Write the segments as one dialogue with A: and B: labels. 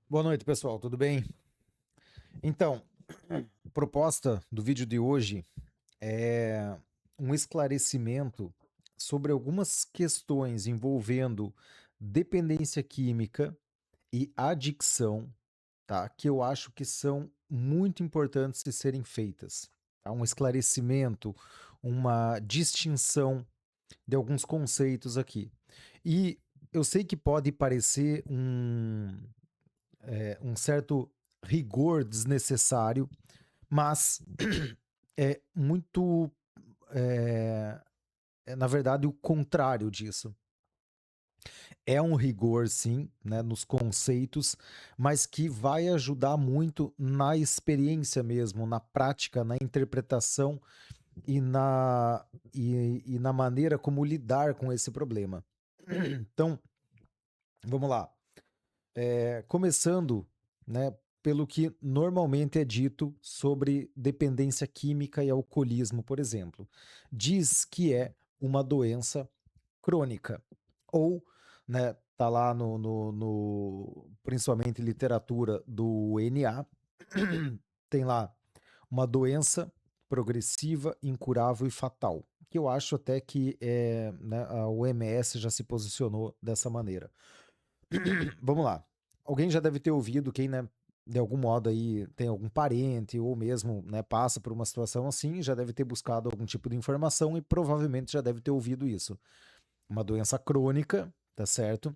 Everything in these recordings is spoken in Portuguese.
A: Boa noite, pessoal, tudo bem? Então, a proposta do vídeo de hoje é um esclarecimento sobre algumas questões envolvendo dependência química e adicção, tá? Que eu acho que são muito importantes de serem feitas, tá? Um esclarecimento, uma distinção de alguns conceitos aqui. E eu sei que pode parecer um certo rigor desnecessário, mas é muito, é, na verdade, o contrário disso. É um rigor, sim, né, nos conceitos, mas que vai ajudar muito na experiência mesmo, na prática, na interpretação e na maneira como lidar com esse problema. Então, vamos lá. Começando, né, pelo que normalmente é dito sobre dependência química e alcoolismo, por exemplo. Diz que é uma doença crônica, ou, né, tá lá principalmente literatura do NA, tem lá uma doença progressiva, incurável e fatal, que eu acho até que né, a OMS já se posicionou dessa maneira. Vamos lá. Alguém já deve ter ouvido, quem, né, de algum modo aí tem algum parente ou mesmo, né, passa por uma situação assim, já deve ter buscado algum tipo de informação e provavelmente já deve ter ouvido isso. Uma doença crônica, tá certo?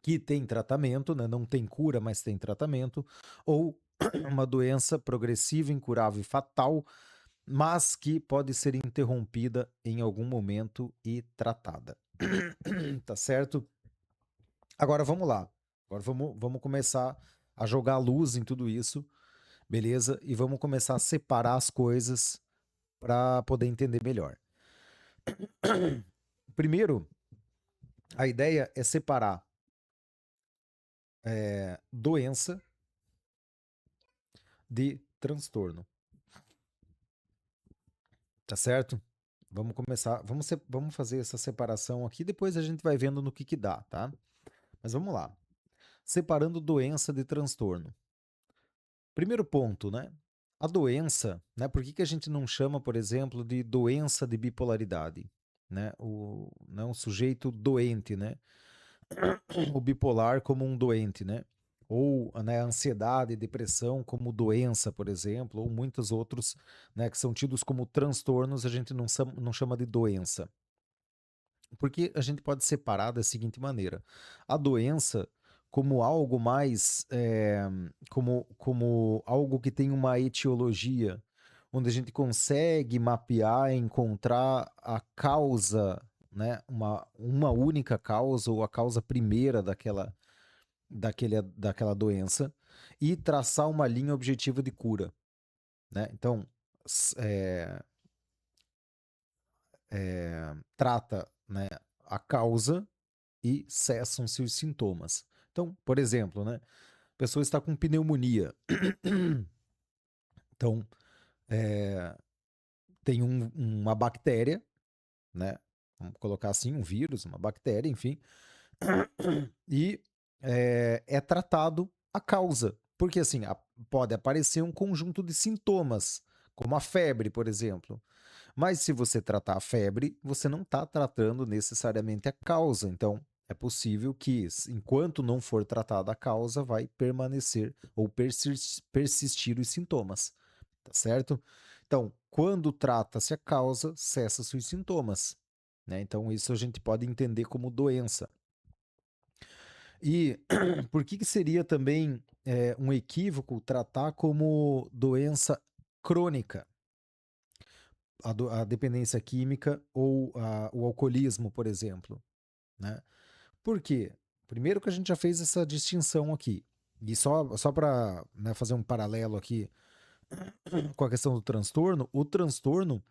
A: Que tem tratamento, né? Não tem cura, mas tem tratamento. Ou uma doença progressiva, incurável e fatal, mas que pode ser interrompida em algum momento e tratada. Tá certo? Agora vamos lá. Agora vamos começar a jogar luz em tudo isso, beleza? E vamos começar a separar as coisas para poder entender melhor. Primeiro, a ideia é separar doença de transtorno, tá certo? Vamos começar, vamos fazer essa separação aqui, depois a gente vai vendo no que dá, tá? Mas vamos lá. Separando doença de transtorno. Primeiro ponto, né? A doença, né? Por que a gente não chama, por exemplo, de doença de bipolaridade? Né? Né? Um sujeito doente, né? O bipolar como um doente, né? Ou, né, ansiedade e depressão como doença, por exemplo, ou muitos outros, né, que são tidos como transtornos, a gente não chama de doença. Porque a gente pode separar da seguinte maneira: a doença como algo mais, como algo que tem uma etiologia, onde a gente consegue mapear, encontrar a causa, né, uma única causa ou a causa primeira daquela doença e traçar uma linha objetiva de cura, né? Então, s- é, trata, né, a causa e cessam-se os sintomas. Então, por exemplo, né, a pessoa está com pneumonia. Então, é, tem uma bactéria, né? Vamos colocar assim, um vírus, uma bactéria, enfim, e é tratado a causa. Porque assim, pode aparecer um conjunto de sintomas, como a febre, por exemplo. Mas se você tratar a febre, você não está tratando necessariamente a causa. Então, é possível que, enquanto não for tratada a causa, vai permanecer ou persistir os sintomas. Tá certo? Então, quando trata-se a causa, cessa-se os sintomas. Né? Então, isso a gente pode entender como doença. E por que seria também um equívoco tratar como doença crônica a dependência química ou o alcoolismo, por exemplo, né? Por quê? Primeiro que a gente já fez essa distinção aqui. E só para, né, fazer um paralelo aqui com a questão do transtorno, o transtorno,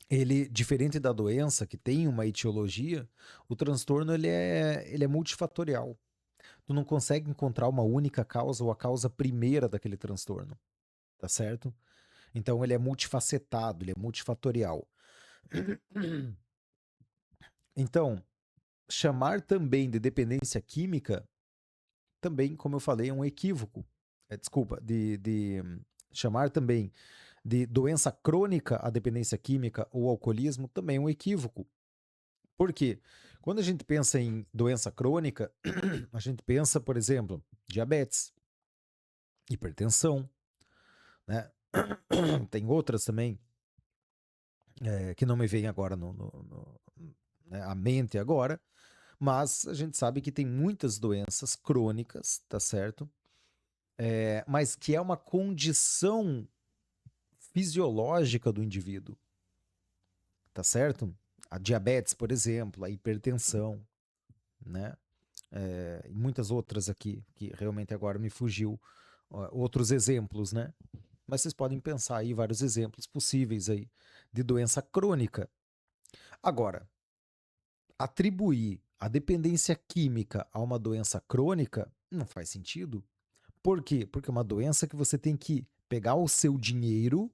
A: ele, diferente da doença, que tem uma etiologia, o transtorno ele é multifatorial. Tu não consegue encontrar uma única causa ou a causa primeira daquele transtorno, tá certo? Então ele é multifacetado, ele é multifatorial. Então, chamar também de dependência química, também, como eu falei, é um equívoco. Desculpa, de chamar também de doença crônica a dependência química ou alcoolismo, também é um equívoco. Por quê? Quando a gente pensa em doença crônica, a gente pensa, por exemplo, diabetes, hipertensão, né? Tem outras também que não me vêm agora né, à mente agora, mas a gente sabe que tem muitas doenças crônicas, tá certo? Mas que é uma condição fisiológica do indivíduo, tá certo? A diabetes, por exemplo, a hipertensão, né? E muitas outras aqui, que realmente agora me fugiu, outros exemplos, né? Mas vocês podem pensar aí vários exemplos possíveis aí de doença crônica. Agora, atribuir a dependência química a uma doença crônica não faz sentido. Por quê? Porque é uma doença que você tem que pegar o seu dinheiro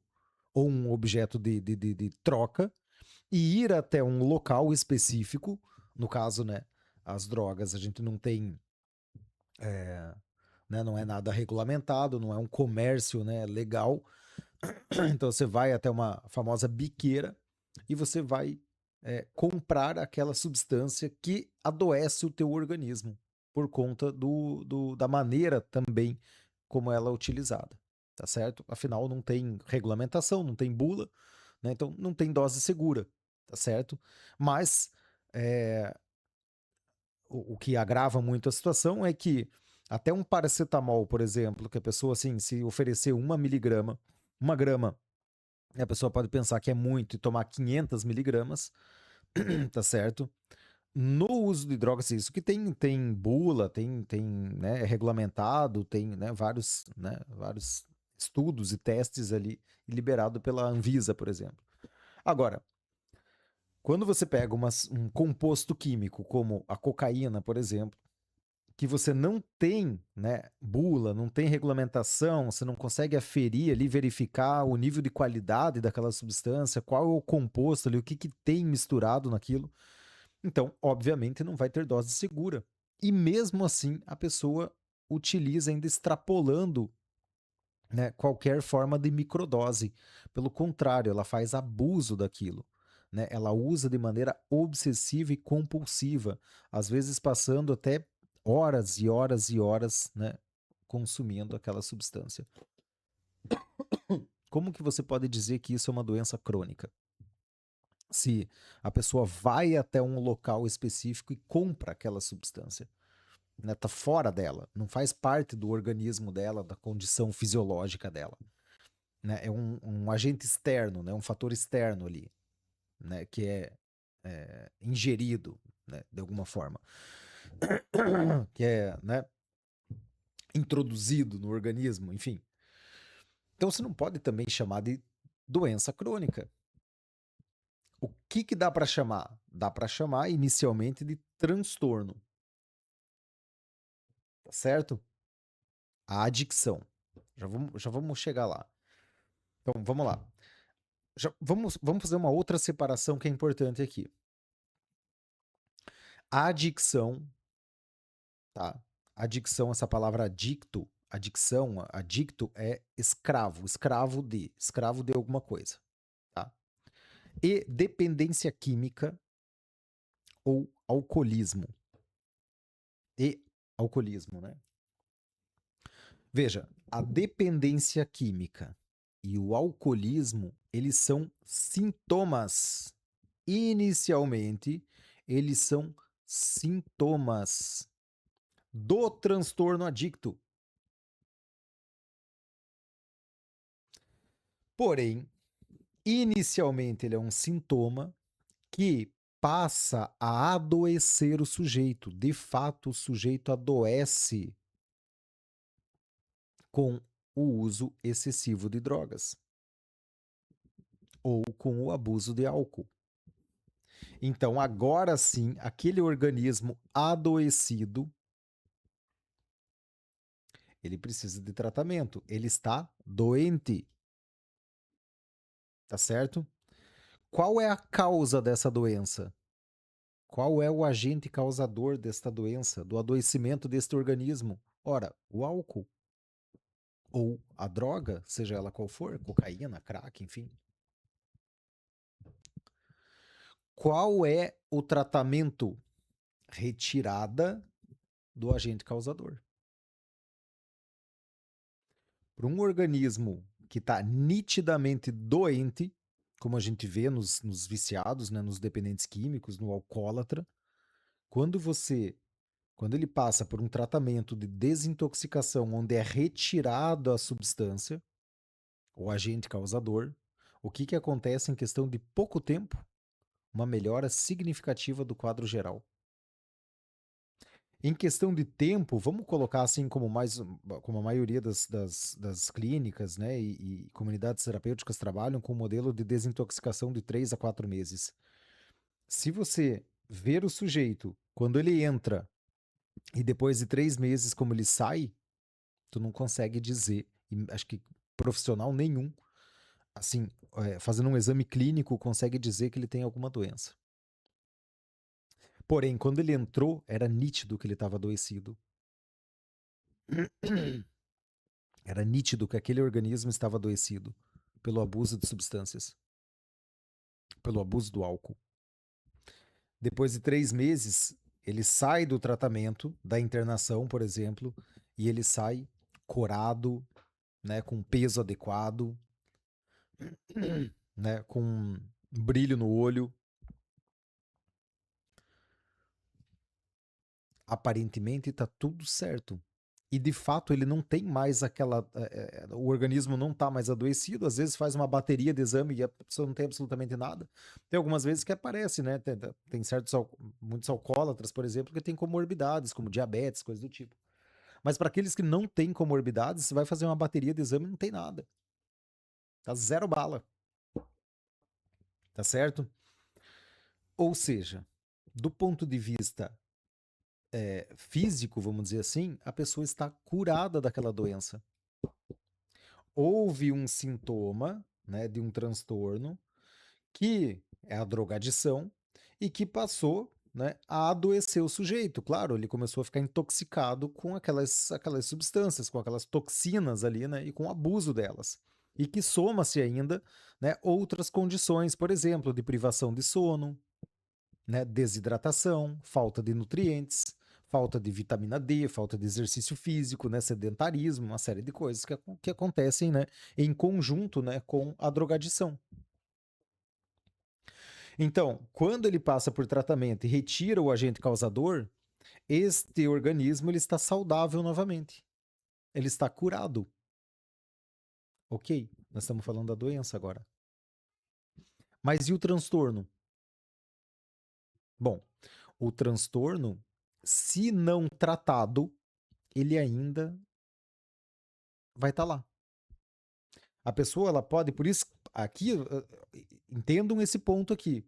A: ou um objeto de troca e ir até um local específico. No caso, né, as drogas, a gente não tem, né, não é nada regulamentado, não é um comércio, né, legal. Então você vai até uma famosa biqueira e você vai comprar aquela substância que adoece o teu organismo por conta da maneira também como ela é utilizada, tá certo? Afinal, não tem regulamentação, não tem bula, né? Então não tem dose segura, tá certo? Mas é, o que agrava muito a situação é que até um paracetamol, por exemplo, que a pessoa assim, se oferecer 1 miligrama, 1 grama, a pessoa pode pensar que é muito e tomar 500 miligramas, tá certo? No uso de drogas, isso que tem bula, tem né, é regulamentado, tem né, vários estudos e testes ali liberado pela Anvisa, por exemplo. Agora, quando você pega um composto químico como a cocaína, por exemplo, que você não tem, né, bula, não tem regulamentação, você não consegue aferir ali, verificar o nível de qualidade daquela substância, qual é o composto ali, o que, que tem misturado naquilo. Então, obviamente, não vai ter dose segura. E mesmo assim, a pessoa utiliza ainda extrapolando, né, qualquer forma de microdose. Pelo contrário, ela faz abuso daquilo. Né? Ela usa de maneira obsessiva e compulsiva, às vezes passando até horas e horas e horas, né, consumindo aquela substância. Como que você pode dizer que isso é uma doença crônica? Se a pessoa vai até um local específico e compra aquela substância, né, tá fora dela, não faz parte do organismo dela, da condição fisiológica dela. Né? É um agente externo, né? Um fator externo ali, né? Que é ingerido, né? De alguma forma, que é, né? Introduzido no organismo, enfim. Então você não pode também chamar de doença crônica. O que que dá para chamar? Dá para chamar inicialmente de transtorno, tá certo? A adicção. Já vamos chegar lá. Então vamos lá. Vamos fazer uma outra separação que é importante aqui. A adicção, tá? Adicção, essa palavra adicto, adicção, adicto é escravo, escravo de alguma coisa, tá? E dependência química ou alcoolismo. E alcoolismo, né? Veja, a dependência química e o alcoolismo, eles são sintomas. Inicialmente, eles são sintomas do transtorno adicto. Porém, inicialmente ele é um sintoma que passa a adoecer o sujeito. De fato, o sujeito adoece com o uso excessivo de drogas ou com o abuso de álcool. Então, agora sim, aquele organismo adoecido, ele precisa de tratamento. Ele está doente, tá certo? Qual é a causa dessa doença? Qual é o agente causador desta doença, do adoecimento deste organismo? Ora, o álcool ou a droga, seja ela qual for, cocaína, crack, enfim. Qual é o tratamento? Retirada do agente causador. Para um organismo que está nitidamente doente, como a gente vê nos viciados, né, nos dependentes químicos, no alcoólatra, quando ele passa por um tratamento de desintoxicação onde é retirado a substância, o agente causador, o que acontece em questão de pouco tempo? Uma melhora significativa do quadro geral. Em questão de tempo, vamos colocar assim como a maioria das clínicas, né, e comunidades terapêuticas trabalham com o modelo de desintoxicação de 3 a 4 meses. Se você ver o sujeito, quando ele entra e depois de 3 meses como ele sai, tu não consegue dizer, e acho que profissional nenhum, assim, fazendo um exame clínico, consegue dizer que ele tem alguma doença. Porém, quando ele entrou, era nítido que ele estava adoecido. Era nítido que aquele organismo estava adoecido pelo abuso de substâncias, pelo abuso do álcool. Depois de 3 meses, ele sai do tratamento, da internação, por exemplo, e ele sai corado, né, com peso adequado, né, com brilho no olho. Aparentemente está tudo certo. E de fato ele não tem mais aquela. O organismo não está mais adoecido, às vezes faz uma bateria de exame e a pessoa não tem absolutamente nada. Tem algumas vezes que aparece, né? Tem muitos alcoólatras, por exemplo, que têm comorbidades, como diabetes, coisas do tipo. Mas para aqueles que não têm comorbidades, você vai fazer uma bateria de exame e não tem nada. Tá zero bala. Tá certo? Ou seja, do ponto de vista físico, vamos dizer assim, a pessoa está curada daquela doença. Houve um sintoma, né, de um transtorno que é a drogadição e que passou, né, a adoecer o sujeito. Claro, ele começou a ficar intoxicado com aquelas substâncias, com aquelas toxinas ali, né, e com o abuso delas. E que soma-se ainda, né, outras condições, por exemplo, de privação de sono, né, desidratação, falta de nutrientes, falta de vitamina D, falta de exercício físico, né, sedentarismo, uma série de coisas que acontecem, né, em conjunto, né, com a drogadição. Então, quando ele passa por tratamento e retira o agente causador, este organismo ele está saudável novamente. Ele está curado. Ok, nós estamos falando da doença agora. Mas e o transtorno? Bom, o transtorno, se não tratado, ele ainda vai estar lá. A pessoa, ela pode, por isso, aqui, entendam esse ponto aqui.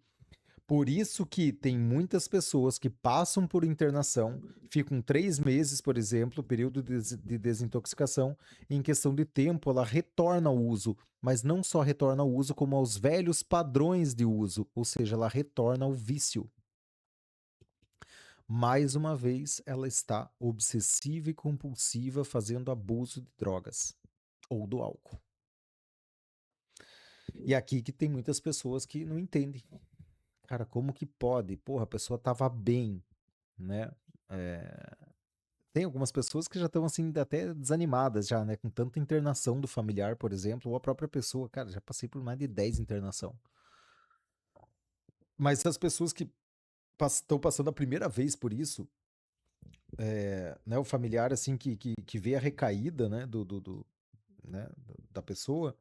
A: Por isso que tem muitas pessoas que passam por internação, ficam 3 meses, por exemplo, período de desintoxicação, e em questão de tempo ela retorna ao uso, mas não só retorna ao uso, como aos velhos padrões de uso, ou seja, ela retorna ao vício. Mais uma vez, ela está obsessiva e compulsiva fazendo abuso de drogas ou do álcool. E aqui que tem muitas pessoas que não entendem. Cara, como que pode? Porra, a pessoa tava bem, né? É, tem algumas pessoas que já estão assim, até desanimadas já, né? Com tanta internação do familiar, por exemplo, ou a própria pessoa. Cara, já passei por mais de 10 internação. Mas as pessoas que estão passando a primeira vez por isso, né? O familiar, assim, que vê a recaída, né? Né, da pessoa,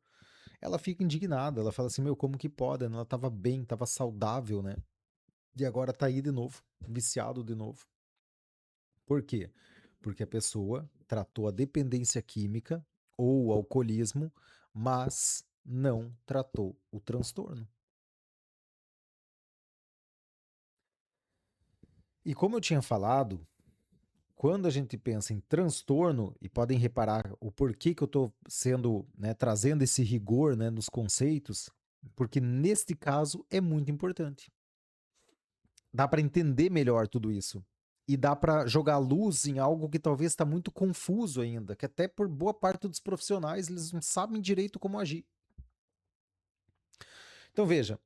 A: ela fica indignada. Ela fala assim, meu, como que pode? Ela tava bem, tava saudável, né? E agora tá aí de novo, viciado de novo. Por quê? Porque a pessoa tratou a dependência química ou o alcoolismo, mas não tratou o transtorno. E como eu tinha falado, quando a gente pensa em transtorno, e podem reparar o porquê que eu estou sendo, né, trazendo esse rigor, né, nos conceitos, porque neste caso é muito importante. Dá para entender melhor tudo isso. E dá para jogar luz em algo que talvez está muito confuso ainda, que até por boa parte dos profissionais eles não sabem direito como agir. Então veja,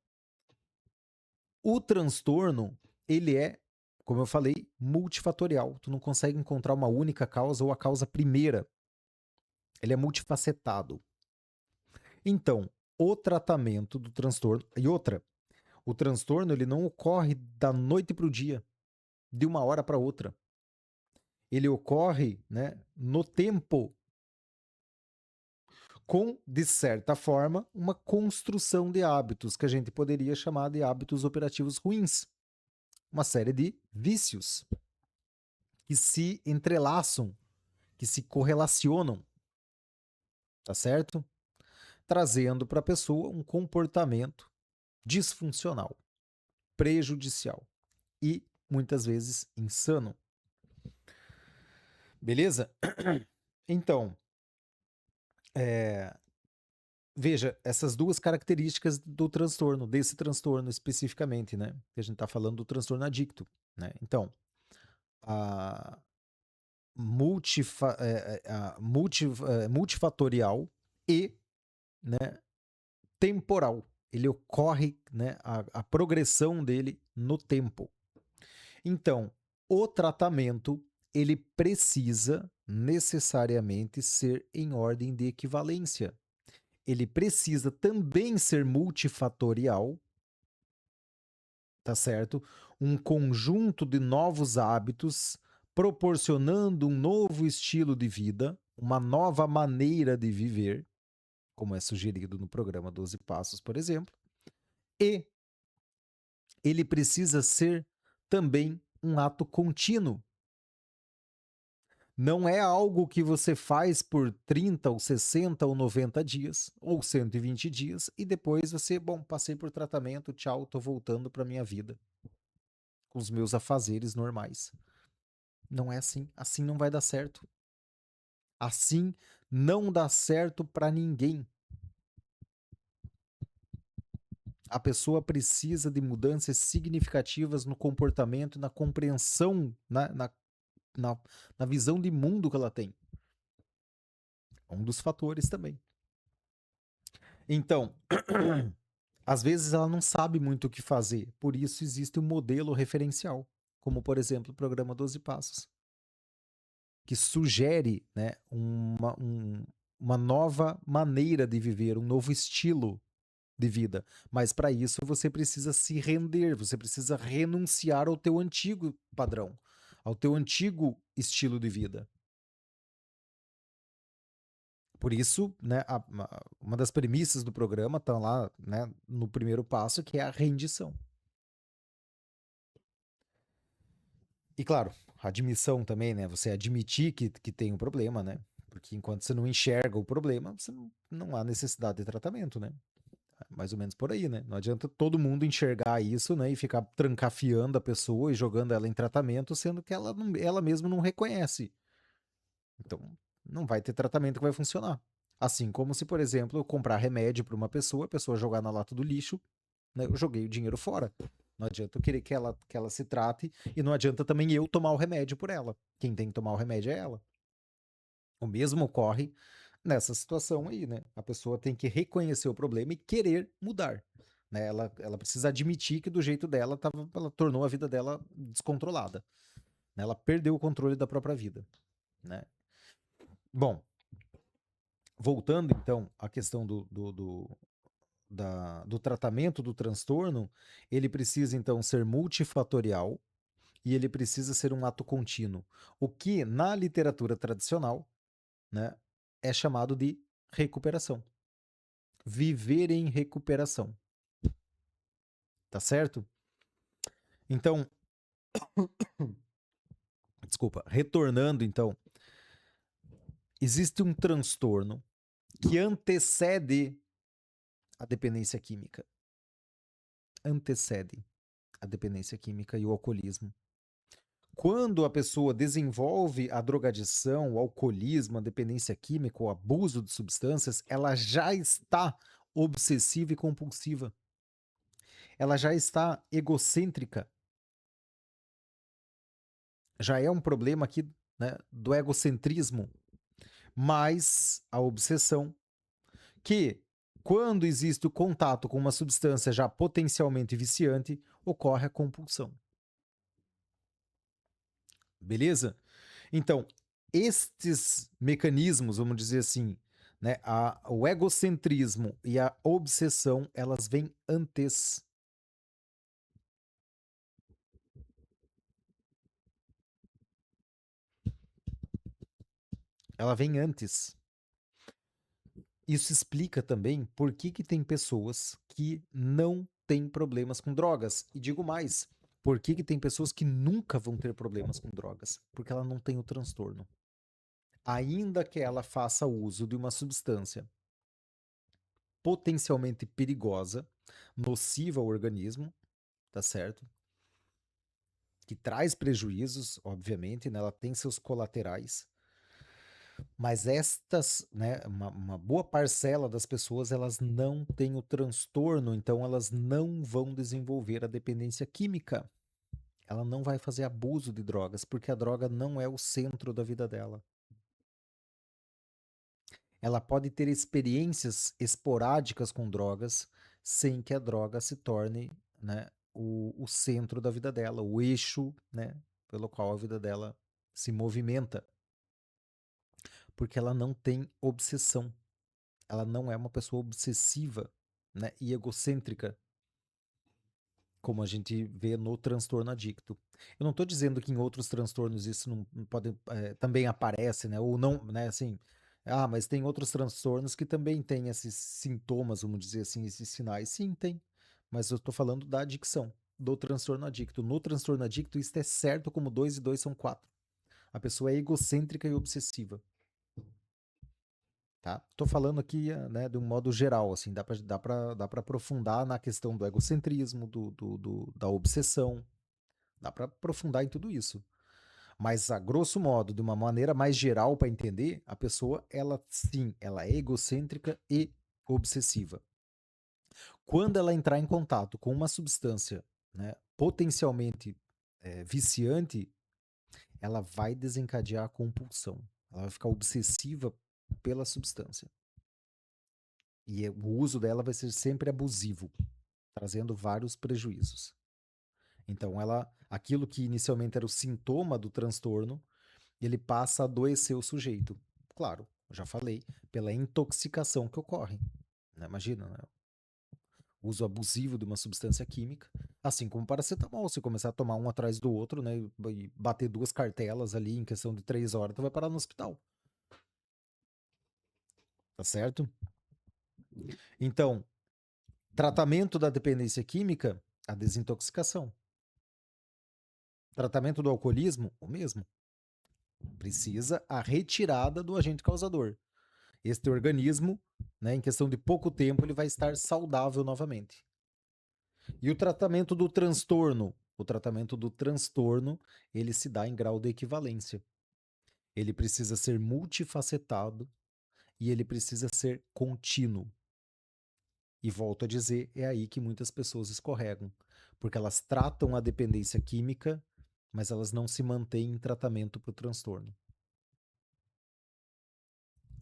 A: o transtorno, ele é, como eu falei, multifatorial. Tu não consegue encontrar uma única causa ou a causa primeira. Ele é multifacetado. Então, o tratamento do transtorno e outra, o transtorno ele não ocorre da noite para o dia, de uma hora para outra. Ele ocorre, né, no tempo, com, de certa forma, uma construção de hábitos que a gente poderia chamar de hábitos operativos ruins. Uma série de vícios que se entrelaçam, que se correlacionam, tá certo? Trazendo para a pessoa um comportamento disfuncional, prejudicial e muitas vezes insano. Beleza? Então, veja essas duas características do transtorno, desse transtorno especificamente, né? Que a gente está falando do transtorno adicto, né? Então, a multifatorial e, né, temporal. Ele ocorre, né, a progressão dele no tempo. Então, o tratamento ele precisa necessariamente ser em ordem de equivalência. Ele precisa também ser multifatorial, tá certo? Um conjunto de novos hábitos proporcionando um novo estilo de vida, uma nova maneira de viver, como é sugerido no programa 12 Passos, por exemplo, e ele precisa ser também um ato contínuo. Não é algo que você faz por 30 ou 60 ou 90 dias, ou 120 dias, e depois você, bom, passei por tratamento, tchau, tô voltando para minha vida, com os meus afazeres normais. Não é assim. Assim não vai dar certo. Assim não dá certo para ninguém. A pessoa precisa de mudanças significativas no comportamento, na compreensão, na, na visão de mundo que ela tem. É um dos fatores também. Então, às vezes ela não sabe muito o que fazer, por isso existe um modelo referencial, como por exemplo o programa 12 Passos, que sugere, né, uma nova maneira de viver, um novo estilo de vida. Mas para isso você precisa se render, você precisa renunciar ao teu antigo padrão, ao teu antigo estilo de vida. Por isso, né, uma das premissas do programa está lá, né, no primeiro passo, que é a rendição. E claro, a admissão também, né? Você admitir que tem um problema, né? Porque enquanto você não enxerga o problema, você não há necessidade de tratamento, né? Mais ou menos por aí, né? Não adianta todo mundo enxergar isso, né? E ficar trancafiando a pessoa e jogando ela em tratamento, sendo que ela mesma não reconhece. Então, não vai ter tratamento que vai funcionar. Assim como se, por exemplo, eu comprar remédio para uma pessoa, a pessoa jogar na lata do lixo, né? Eu joguei o dinheiro fora. Não adianta eu querer que ela se trate e não adianta também eu tomar o remédio por ela. Quem tem que tomar o remédio é ela. O mesmo ocorre nessa situação aí, né? A pessoa tem que reconhecer o problema e querer mudar. Né? Ela precisa admitir que do jeito dela ela tornou a vida dela descontrolada. Né? Ela perdeu o controle da própria vida. Né? Bom, voltando então à questão do tratamento do transtorno, ele precisa então ser multifatorial e ele precisa ser um ato contínuo, o que na literatura tradicional, né, é chamado de recuperação. Viver em recuperação. Tá certo? Então, desculpa, retornando então, existe um transtorno que antecede a dependência química. Antecede a dependência química e o alcoolismo. Quando a pessoa desenvolve a drogadição, o alcoolismo, a dependência química, o abuso de substâncias, ela já está obsessiva e compulsiva. Ela já está egocêntrica. já é um problema aqui, né, do egocentrismo, mais a obsessão, que quando existe o contato com uma substância já potencialmente viciante, ocorre a compulsão. Beleza? Então, estes mecanismos, vamos dizer assim, né, o egocentrismo e a obsessão, elas vêm antes. Ela vem antes. Isso explica também por que que tem pessoas que não têm problemas com drogas. E digo mais, por que que tem pessoas que nunca vão ter problemas com drogas? Porque ela não tem o transtorno. Ainda que ela faça uso de uma substância potencialmente perigosa, nociva ao organismo, tá certo? Que traz prejuízos, obviamente, né? Ela tem seus colaterais, mas estas, né, uma boa parcela das pessoas, elas não têm o transtorno, então elas não vão desenvolver a dependência química. Ela não vai fazer abuso de drogas, porque a droga não é o centro da vida dela. Ela pode ter experiências esporádicas com drogas, sem que a droga se torne, né, o centro da vida dela, o eixo, né, pelo qual a vida dela se movimenta, porque ela não tem obsessão. Ela não é uma pessoa obsessiva, né, e egocêntrica, como a gente vê no transtorno adicto. Eu não estou dizendo que em outros transtornos isso não pode, também aparece, né, ou não, né, assim, mas tem outros transtornos que também têm esses sintomas, vamos dizer assim, esses sinais. Sim, tem, mas eu estou falando da adicção, do transtorno adicto. No transtorno adicto, isso é certo como 2 e 2 são 4. A pessoa é egocêntrica e obsessiva. Tá? Tô falando aqui, né, de um modo geral, assim, dá pra aprofundar na questão do egocentrismo, da obsessão, dá para aprofundar em tudo isso. Mas, a grosso modo, de uma maneira mais geral para entender, a pessoa, ela sim, ela é egocêntrica e obsessiva. Quando ela entrar em contato com uma substância, né, potencialmente viciante, ela vai desencadear a compulsão. Ela vai ficar obsessiva pela substância. E o uso dela vai ser sempre abusivo, trazendo vários prejuízos. Então, aquilo que inicialmente era o sintoma do transtorno, ele passa a adoecer o sujeito. Claro, eu já falei, pela intoxicação que ocorre. Né? Imagina, né? O uso abusivo de uma substância química, assim como paracetamol, se começar a tomar um atrás do outro, né, e bater 2 cartelas ali em questão de 3 horas, tu vai parar no hospital. Tá certo? Então, tratamento da dependência química, a desintoxicação. Tratamento do alcoolismo, o mesmo. Precisa a retirada do agente causador. Este organismo, né, em questão de pouco tempo, ele vai estar saudável novamente. E o tratamento do transtorno? O tratamento do transtorno, ele se dá em grau de equivalência. Ele precisa ser multifacetado e ele precisa ser contínuo. E volto a dizer, é aí que muitas pessoas escorregam, porque elas tratam a dependência química, mas elas não se mantêm em tratamento para o transtorno,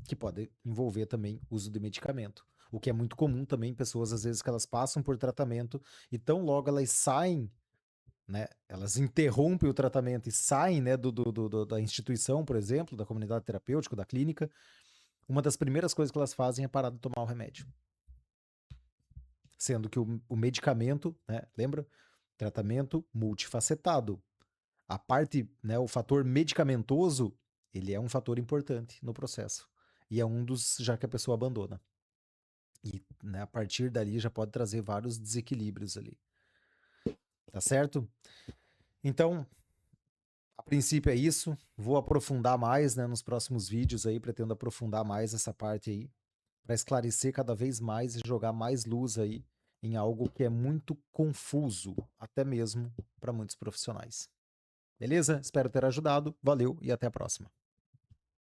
A: que pode envolver também uso de medicamento. O que é muito comum também, pessoas às vezes que elas passam por tratamento e tão logo elas saem, né, elas interrompem o tratamento e saem, né, da instituição, por exemplo, da comunidade terapêutica, da clínica, uma das primeiras coisas que elas fazem é parar de tomar o remédio. Sendo que o medicamento, né, lembra? Tratamento multifacetado. A parte, né, o fator medicamentoso, ele é um fator importante no processo. E é um dos já que a pessoa abandona. E, né, a partir dali já pode trazer vários desequilíbrios ali. Tá certo? Então, a princípio é isso. Vou aprofundar mais, né, nos próximos vídeos aí, pretendo aprofundar mais essa parte aí, para esclarecer cada vez mais e jogar mais luz aí em algo que é muito confuso, até mesmo para muitos profissionais. Beleza? Espero ter ajudado. Valeu e até a próxima.